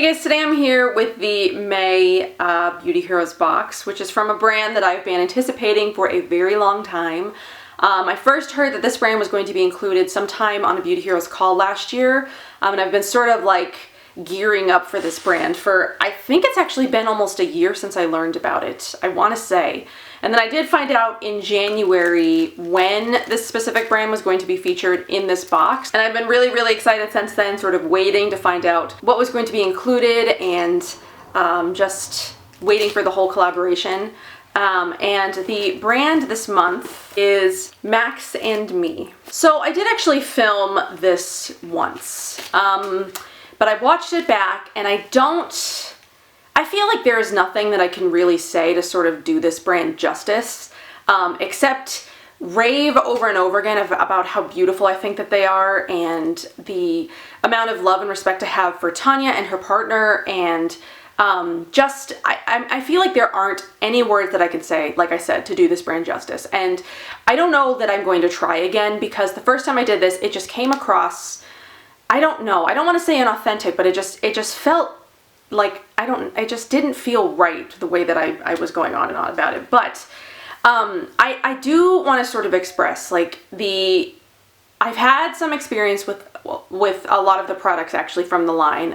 Hey guys, today I'm here with the May Beauty Heroes box, which is from a brand that I've been anticipating for a very long time. I first heard that this brand was going to be included sometime on a Beauty Heroes call last year, and I've been sort of like gearing up for this brand for, I think it's actually been almost a year since I learned about it, I want to say. And then I did find out in January when this specific brand was going to be featured in this box. And I've been really excited since then, sort of waiting to find out what was going to be included and just waiting for the whole collaboration. And the brand this month is Max and Me. So I did actually film this once, but I watched it back and I feel like there is nothing that I can really say to sort of do this brand justice, except rave over and over again about how beautiful I think that they are and the amount of love and respect I have for Tanya and her partner, and I feel like there aren't any words that I can say, like I said, to do this brand justice. And I don't know that I'm going to try again, because the first time I did this, it just came across, I don't know, I don't want to say inauthentic, but it just felt like, I just didn't feel right the way that I was going on and on about it. But I do want to sort of express, like, I've had some experience with a lot of the products actually from the line,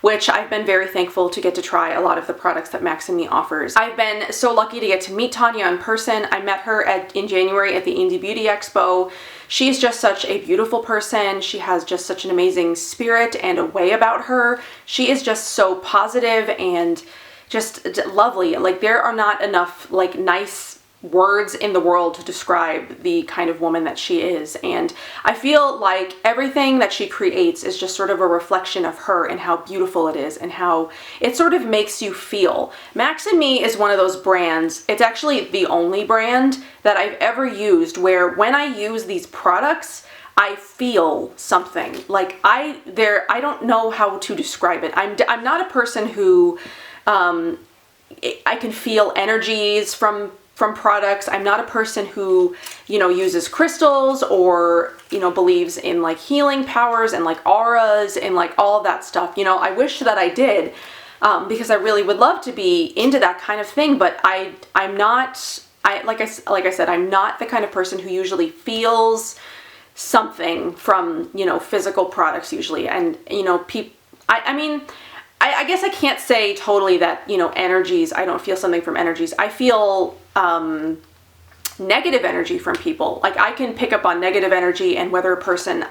which I've been very thankful to get to try a lot of the products that Max and Me offers. I've been so lucky to get to meet Tanya in person. I met her in January at the Indie Beauty Expo. She's just such a beautiful person. She has just such an amazing spirit and a way about her. She is just so positive and just lovely. Like, there are not enough like nice words in the world to describe the kind of woman that she is, and I feel like everything that she creates is just sort of a reflection of her and how beautiful it is and how it sort of makes you feel. Max and Me is one of those brands, it's actually the only brand that I've ever used where when I use these products I feel something. Like, I don't know how to describe it. I'm not a person who I can feel energies from products. I'm not a person who, uses crystals or, believes in like healing powers and like auras and like all of that stuff. I wish that I did, because I really would love to be into that kind of thing, but I'm not, like I said, I'm not the kind of person who usually feels something from, physical products usually. And, I guess I can't say totally that, energies, I don't feel something from energies. I feel negative energy from people. Like, I can pick up on negative energy and whether a person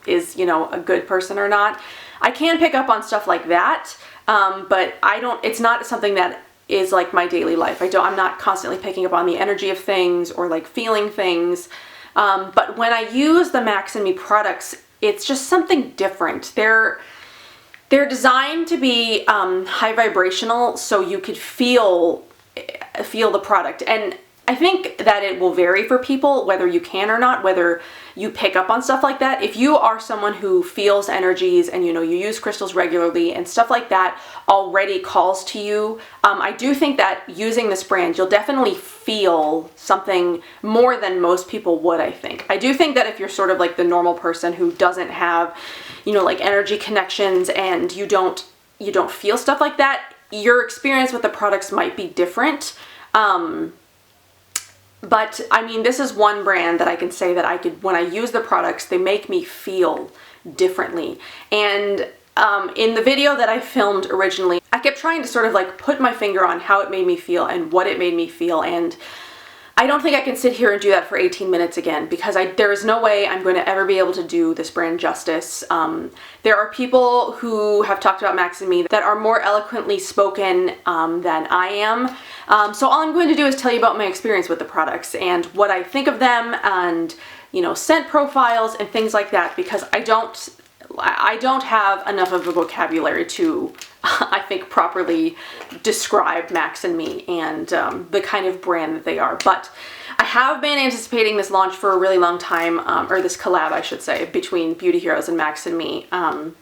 is, a good person or not. I can pick up on stuff like that, but it's not something that is like my daily life. I'm not constantly picking up on the energy of things or like feeling things. But when I use the Max and Me products, it's just something different. They're designed to be high vibrational, so you could feel the product. And I think that it will vary for people, whether you can or not, whether you pick up on stuff like that. If you are someone who feels energies and you use crystals regularly and stuff like that already calls to you, I do think that using this brand, you'll definitely feel something more than most people would, I think. I do think that if you're sort of like the normal person who doesn't have, like energy connections and you don't feel stuff like that, your experience with the products might be different. But I mean, this is one brand that I can say that when I use the products, they make me feel differently. And in the video that I filmed originally, I kept trying to sort of like put my finger on how it made me feel and what it made me feel. And I don't think I can sit here and do that for 18 minutes again, because there is no way I'm going to ever be able to do this brand justice. There are people who have talked about Max and Me that are more eloquently spoken than I am. So all I'm going to do is tell you about my experience with the products and what I think of them and, scent profiles and things like that, because I don't have enough of a vocabulary to, I think, properly describe Max and Me and the kind of brand that they are. But I have been anticipating this launch for a really long time, or this collab, I should say, between Beauty Heroes and Max and Me. And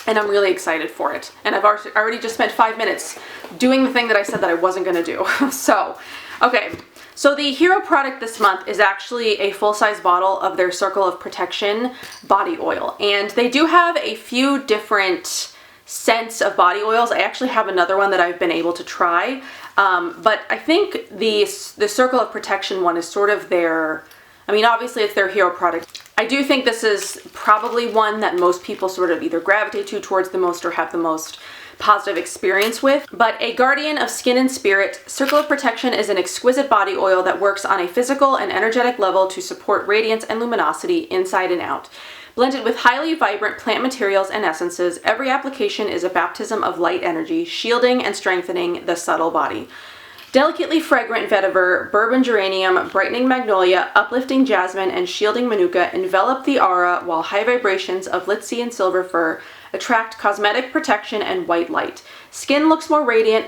I'm really excited for it. And I've already just spent 5 minutes doing the thing that I said that I wasn't going to do. So, okay. So the hero product this month is actually a full-size bottle of their Circle of Protection body oil. And they do have a few different scents of body oils. I actually have another one that I've been able to try, but I think the Circle of Protection one is sort of their, I mean, obviously it's their hero product. I do think this is probably one that most people sort of either gravitate towards the most or have the most positive experience with. But a guardian of skin and spirit, Circle of Protection is an exquisite body oil that works on a physical and energetic level to support radiance and luminosity inside and out. Blended with highly vibrant plant materials and essences, every application is a baptism of light energy, shielding and strengthening the subtle body. Delicately fragrant vetiver, bourbon geranium, brightening magnolia, uplifting jasmine, and shielding manuka envelop the aura, while high vibrations of litsi and silver fir attract cosmetic protection and white light. Skin looks more radiant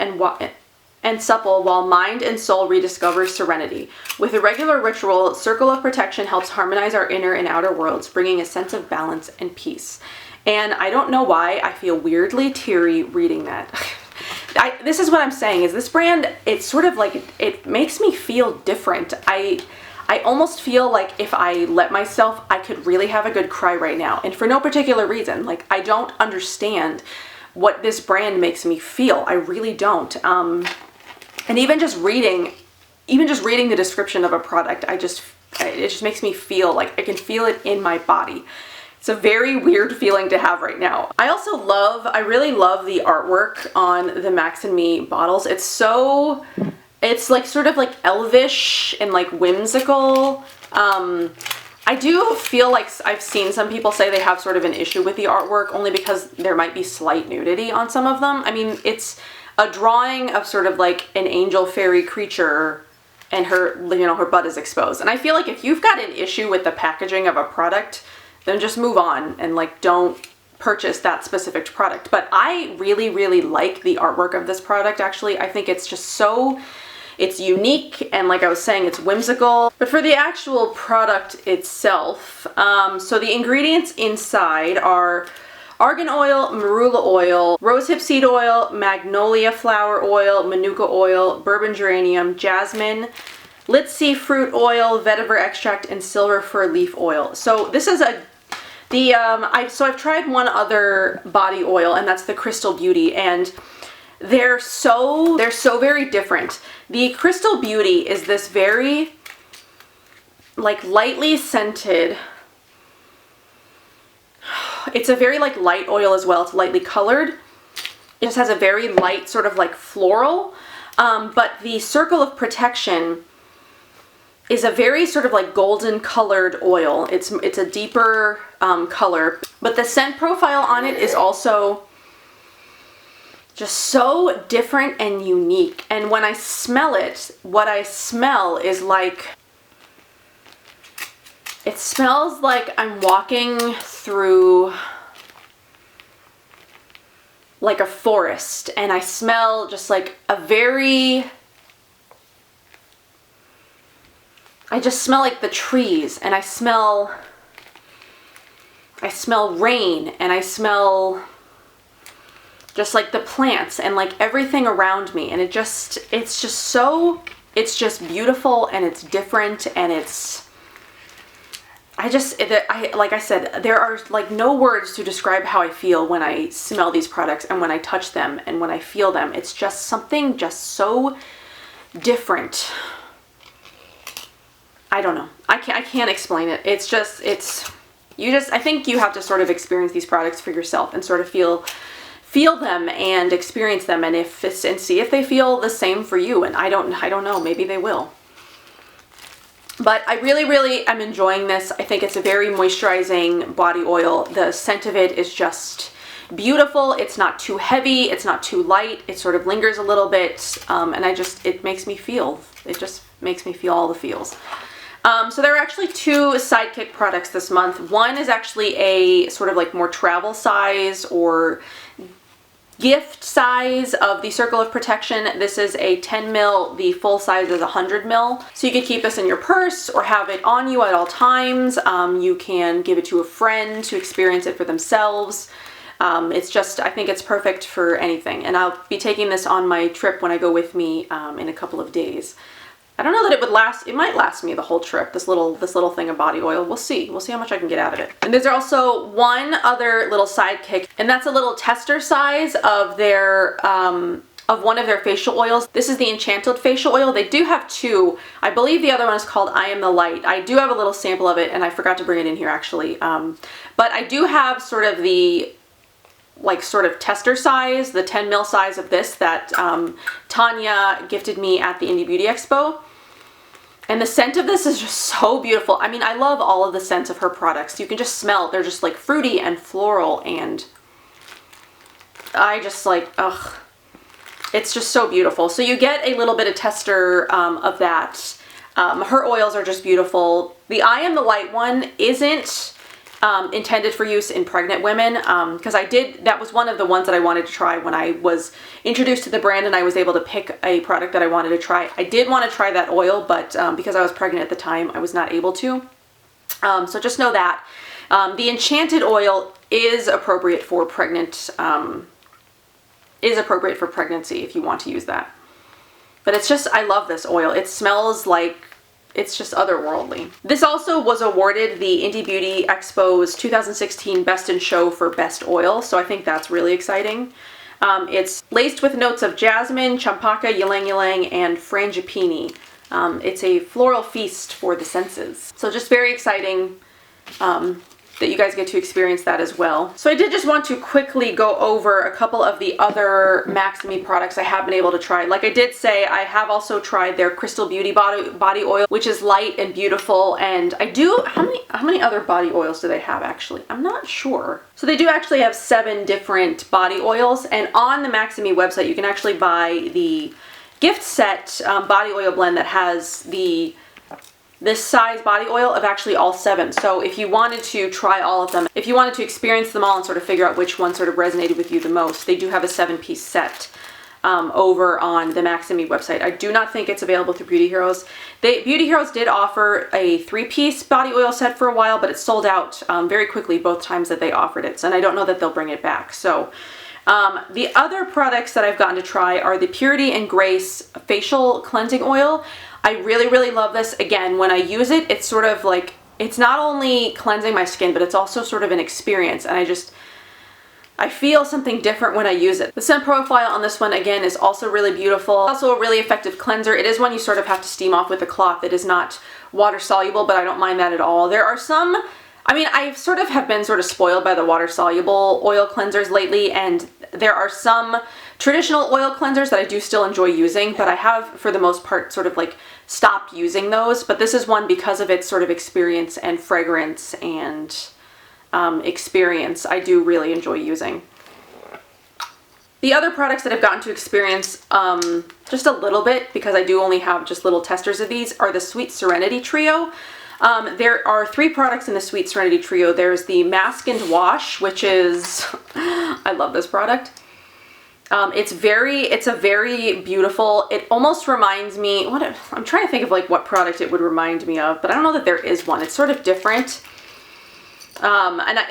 and supple, while mind and soul rediscover serenity. With a regular ritual, Circle of Protection helps harmonize our inner and outer worlds, bringing a sense of balance and peace. And I don't know why I feel weirdly teary reading that. This is what I'm saying, is this brand, it's sort of like, it makes me feel different. I almost feel like if I let myself, I could really have a good cry right now. And for no particular reason. Like, I don't understand what this brand makes me feel. I really don't. And even just reading the description of a product, it just makes me feel like I can feel it in my body. It's a very weird feeling to have right now. I really love the artwork on the Max and Me bottles. It's like sort of like elvish and like whimsical. I do feel like I've seen some people say they have sort of an issue with the artwork, only because there might be slight nudity on some of them. I mean, it's a drawing of sort of like an angel fairy creature and her, you know, her butt is exposed. And I feel like if you've got an issue with the packaging of a product, then just move on and like don't purchase that specific product. But I really, really like the artwork of this product, actually. I think it's just so, it's unique, and like I was saying, it's whimsical. But for the actual product itself, so the ingredients inside are argan oil, marula oil, rosehip seed oil, magnolia flower oil, manuka oil, bourbon geranium, jasmine, litsi fruit oil, vetiver extract, and silver fir leaf oil. So this is I've tried one other body oil, and that's the Crystal Beauty, and they're so very different. The Crystal Beauty is this very like lightly scented, it's a very like light oil as well. It's lightly colored. It just has a very light sort of like floral, but the Circle of Protection is a very sort of like golden colored oil. It's a deeper color, but the scent profile on it is also just so different and unique. And when I smell it, what I smell is like, it smells like I'm walking through like a forest, and I smell just like I just smell like the trees, and I smell rain, and I smell just like the plants and like everything around me, and it's just beautiful, and it's different, and like I said, there are like no words to describe how I feel when I smell these products and when I touch them and when I feel them. It's just something just so different. I don't know. I can't explain it. I think you have to sort of experience these products for yourself and sort of feel them and experience them, and see if they feel the same for you. And I don't know, maybe they will. But I really, really am enjoying this. I think it's a very moisturizing body oil. The scent of it is just beautiful. It's not too heavy. It's not too light. It sort of lingers a little bit. And it just makes me feel all the feels. So there are actually two Sidekick products this month. One is actually a sort of like more travel size or gift size of the Circle of Protection. This is a 10 ml. The full size is 100 ml. So you could keep this in your purse or have it on you at all times. You can give it to a friend to experience it for themselves. I think it's perfect for anything. And I'll be taking this on my trip when I go with me in a couple of days. I don't know that it would last, it might last me the whole trip, this little thing of body oil. We'll see. We'll see how much I can get out of it. And there's also one other little sidekick, and that's a little tester size of their, of one of their facial oils. This is the Enchanted facial oil. They do have two. I believe the other one is called I Am the Light. I do have a little sample of it, and I forgot to bring it in here actually. But I do have sort of the sort of tester size, the 10 ml size of this that Tanya gifted me at the Indie Beauty Expo. And the scent of this is just so beautiful. I mean, I love all of the scents of her products. You can just smell it. They're just like fruity and floral, and I just like, ugh. It's just so beautiful. So you get a little bit of tester of that. Her oils are just beautiful. The I Am the Light one isn't intended for use in pregnant women, because that was one of the ones that I wanted to try when I was introduced to the brand and I was able to pick a product that I wanted to try. I did want to try that oil, but because I was pregnant at the time, I was not able to. So just know that. The Enchanted oil is appropriate for pregnancy if you want to use that. But it's just, I love this oil. It smells like, it's just otherworldly. This also was awarded the Indie Beauty Expo's 2016 Best in Show for Best Oil, so I think that's really exciting. It's laced with notes of jasmine, champaka, ylang ylang, and frangipani. It's a floral feast for the senses. So just very exciting that you guys get to experience that as well. So I did just want to quickly go over a couple of the other Maxime products I have been able to try. Like I did say, I have also tried their Crystal Beauty body oil, which is light and beautiful. And I do, how many other body oils do they have actually? I'm not sure. So they do actually have 7 different body oils, and on the Maxime website you can actually buy the gift set body oil blend that has this size body oil of actually all 7. So if you wanted to try all of them, if you wanted to experience them all and sort of figure out which one sort of resonated with you the most, they do have a 7-piece set over on the Maxime website. I do not think it's available through Beauty Heroes. Beauty Heroes did offer a 3-piece body oil set for a while, but it sold out very quickly both times that they offered it. And I don't know that they'll bring it back. So the other products that I've gotten to try are the Purity and Grace Facial Cleansing Oil. I really, really love this. Again, when I use it, it's sort of like, it's not only cleansing my skin, but it's also sort of an experience. And I feel something different when I use it. The scent profile on this one, again, is also really beautiful. Also a really effective cleanser. It is one you sort of have to steam off with a cloth. It is not water soluble, but I don't mind that at all. There are some, I mean, I sort of have been sort of spoiled by the water soluble oil cleansers lately, and there are some traditional oil cleansers that I do still enjoy using, but I have, for the most part, sort of like stopped using those. But this is one, because of its sort of experience and fragrance and experience, I do really enjoy using. The other products that I've gotten to experience just a little bit, because I do only have just little testers of these, are the Sweet Serenity Trio. There are 3 products in the Sweet Serenity Trio. There's the Mask and Wash, which is, I love this product. It's a very beautiful, it almost reminds me, I'm trying to think of like what product it would remind me of, but I don't know that there is one. It's sort of different.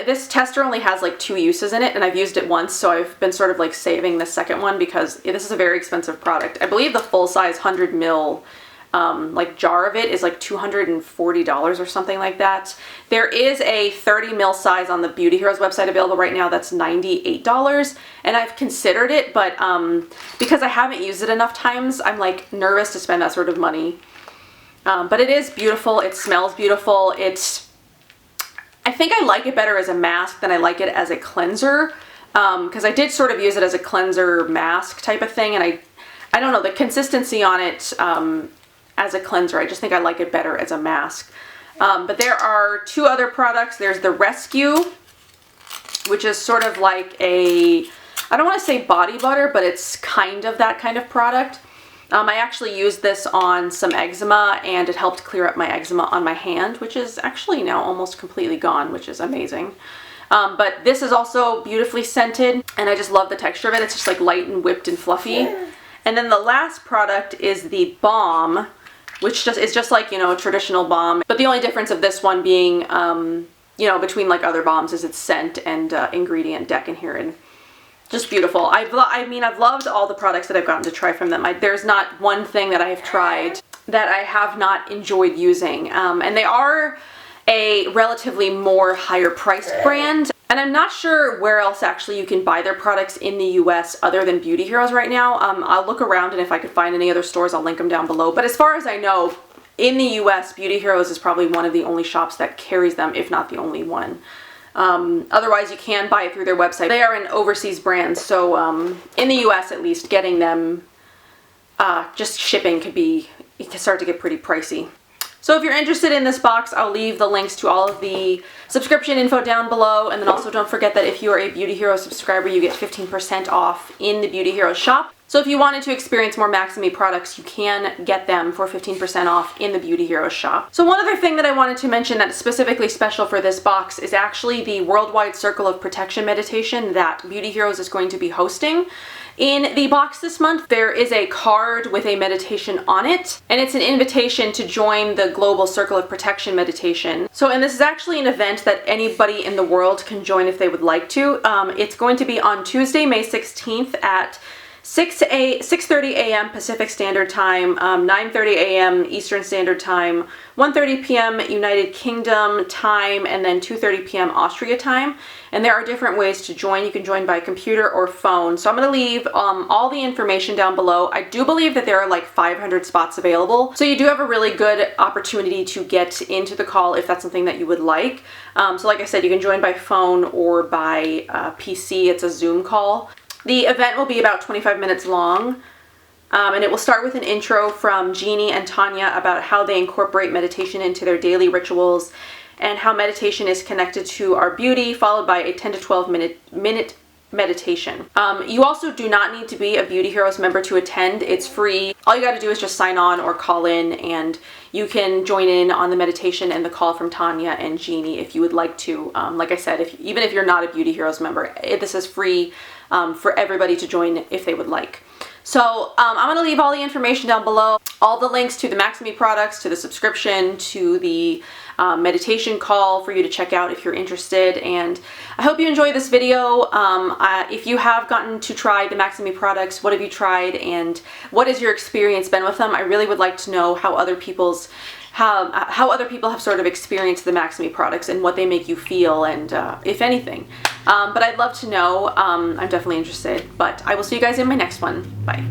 This tester only has like 2 uses in it, and I've used it once, so I've been sort of like saving the second one because this is a very expensive product. I believe the full size 100 ml like jar of it is like $240 or something like that. There is a 30 ml size on the Beauty Heroes website available right now that's $98, and I've considered it, but because I haven't used it enough times, I'm like nervous to spend that sort of money. But it is beautiful. It smells beautiful. I think I like it better as a mask than I like it as a cleanser, because I did sort of use it as a cleanser mask type of thing, and I don't know, the consistency on it as a cleanser, I just think I like it better as a mask. But there are 2 other products. There's the Rescue, which is sort of like I don't want to say body butter, but it's kind of that kind of product. I actually used this on some eczema, and it helped clear up my eczema on my hand, which is actually now almost completely gone, which is amazing. But this is also beautifully scented, and I just love the texture of it. It's just like light and whipped and fluffy. And then the last product is the Balm, which is just like, you know, a traditional balm. But the only difference of this one being, you know, between like other balms is its scent and ingredient deck in here. And just beautiful. I mean, I've loved all the products that I've gotten to try from them. There's not one thing that I have tried that I have not enjoyed using. And they are a relatively more higher priced brand. And I'm not sure where else actually you can buy their products in the US other than Beauty Heroes right now. I'll look around, and if I could find any other stores, I'll link them down below. But as far as I know, in the US, Beauty Heroes is probably one of the only shops that carries them, if not the only one. Otherwise, you can buy it through their website. They are an overseas brand, so in the US at least, getting them, just shipping it can start to get pretty pricey. So if you're interested in this box, I'll leave the links to all of the subscription info down below. And then also don't forget that if you are a Beauty Hero subscriber, you get 15% off in the Beauty Hero shop. So if you wanted to experience more Maxime products, you can get them for 15% off in the Beauty Hero shop. So one other thing that I wanted to mention that is specifically special for this box is actually the Worldwide Circle of Protection meditation that Beauty Heroes is going to be hosting. In the box this month, there is a card with a meditation on it, and it's an invitation to join the Global Circle of Protection meditation. And this is actually an event that anybody in the world can join if they would like to. It's going to be on Tuesday, May 16th at 6:30 a.m. Pacific Standard Time, 9:30 a.m. Eastern Standard Time, 1:30 p.m. United Kingdom time, and then 2:30 p.m. Austria time. And there are different ways to join. You can join by computer or phone. So I'm going to leave all the information down below. I do believe that there are like 500 spots available. So you do have a really good opportunity to get into the call if that's something that you would like. So like I said, you can join by phone or by PC. It's a Zoom call. The event will be about 25 minutes long, and it will start with an intro from Jeannie and Tanya about how they incorporate meditation into their daily rituals and how meditation is connected to our beauty, followed by a 10 to 12 minute meditation. You also do not need to be a Beauty Heroes member to attend. It's free. All you got to do is just sign on or call in, and you can join in on the meditation and the call from Tanya and Jeannie if you would like to. Like I said, even if you're not a Beauty Heroes member, this is free for everybody to join if they would like. So I'm going to leave all the information down below, all the links to the Maxime products, to the subscription, to the meditation call for you to check out if you're interested. And I hope you enjoyed this video. If you have gotten to try the Maxime products, what have you tried and what has your experience been with them? I really would like to know how other people have sort of experienced the Maxime products and what they make you feel, and if anything. But I'd love to know. I'm definitely interested. But I will see you guys in my next one. Bye.